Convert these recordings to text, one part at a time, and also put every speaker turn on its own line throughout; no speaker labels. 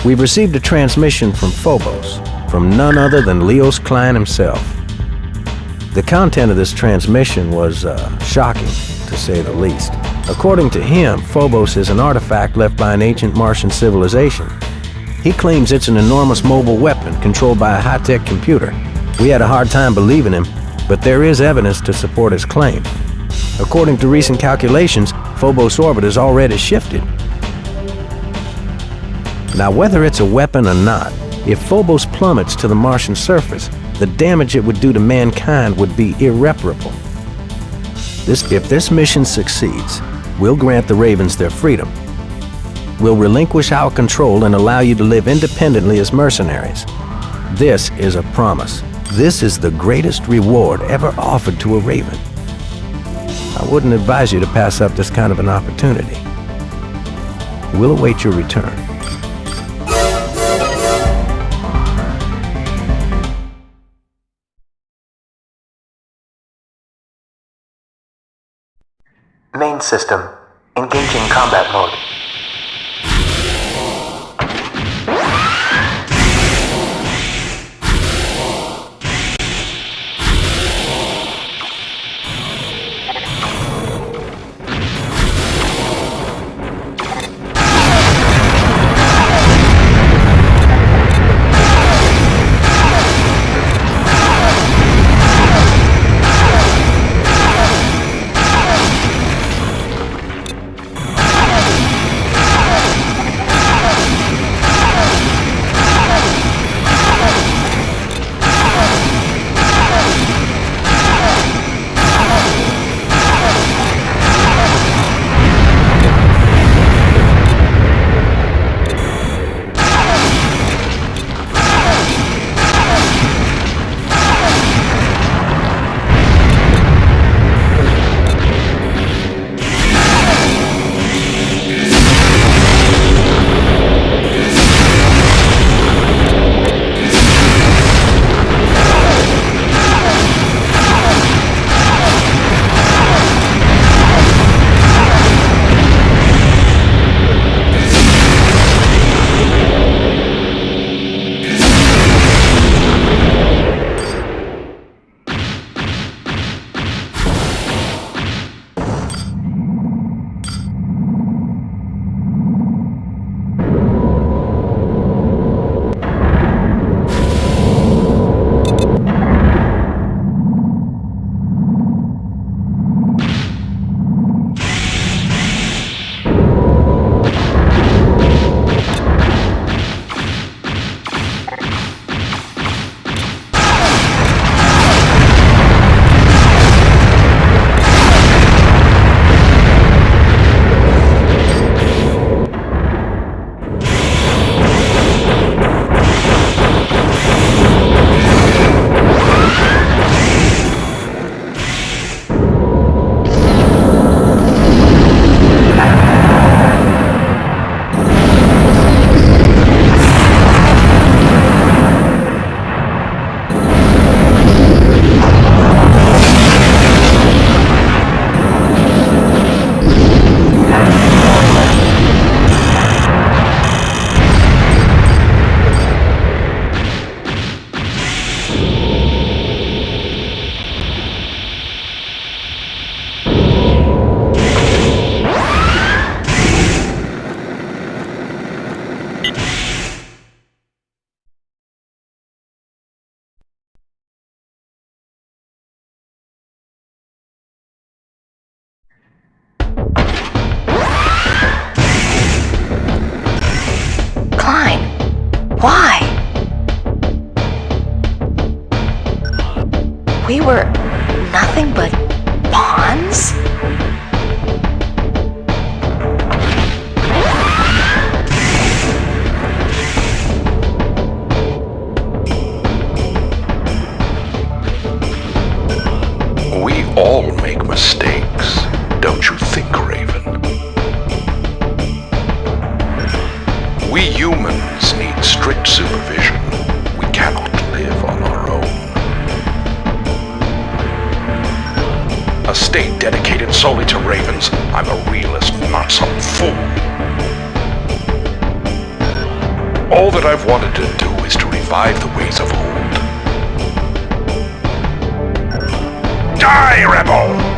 We've received a transmission from Phobos, from none other than Leos Klein himself. The content of this transmission was shocking, to say the least. According to him, Phobos is an artifact left by an ancient Martian civilization. He claims it's an enormous mobile weapon controlled by a high-tech computer. We had a hard time believing him, but there is evidence to support his claim. According to recent calculations, Phobos' orbit has already shifted. Now, whether it's a weapon or not, if Phobos plummets to the Martian surface, the damage it would do to mankind would be irreparable. If this mission succeeds, we'll grant the Ravens their freedom. We'll relinquish our control and allow you to live independently as mercenaries. This is a promise. This is the greatest reward ever offered to a Raven. I wouldn't advise you to pass up this kind of an opportunity. We'll await your return.
Main system, engaging combat mode.
Why? We were nothing but pawns?
We all make mistakes, don't you think, Raven? We humans need strict supervision. We cannot live on our own. A state dedicated solely to ravens. I'm a realist, not some fool. All that I've wanted to do is to revive the ways of old. Die, rebel!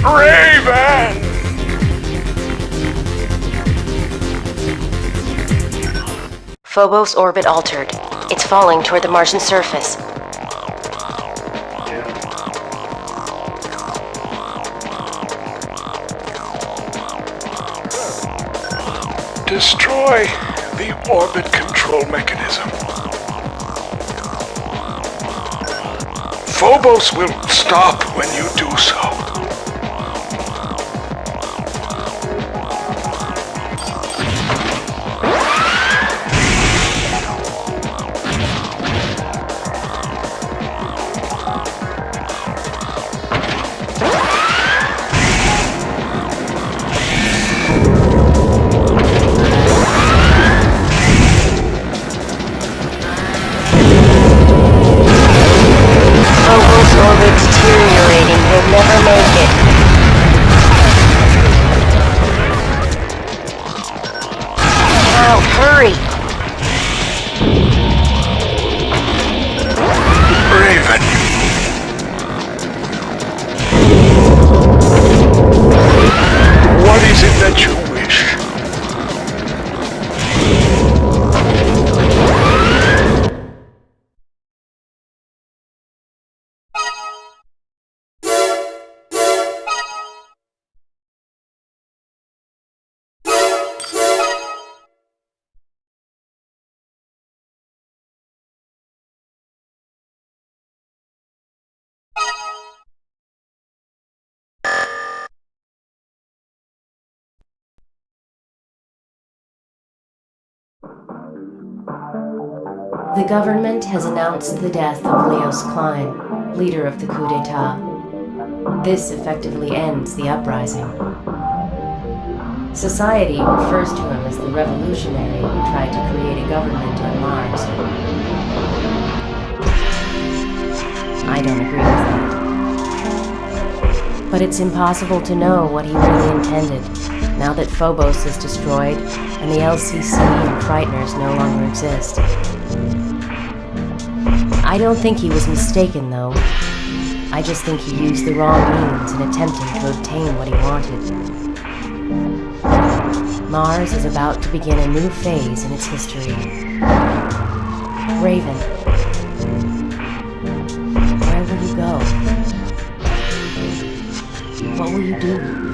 Raven!
Phobos orbit altered. It's falling toward the Martian surface.
Destroy the orbit control mechanism. Phobos will stop when you do so.
Deteriorating, he'll never make it. Now, hurry!
Raven! What is it that you wish?
The government has announced the death of Leos Klein, leader of the coup d'etat. This effectively ends the uprising. Society refers to him as the revolutionary who tried to create a government on Mars. I don't agree with that. But it's impossible to know what he really intended, now that Phobos is destroyed and the LCC and Frighteners no longer exist. I don't think he was mistaken, though. I just think he used the wrong means in attempting to obtain what he wanted. Mars is about to begin a new phase in its history. Raven, where will you go? What will you do?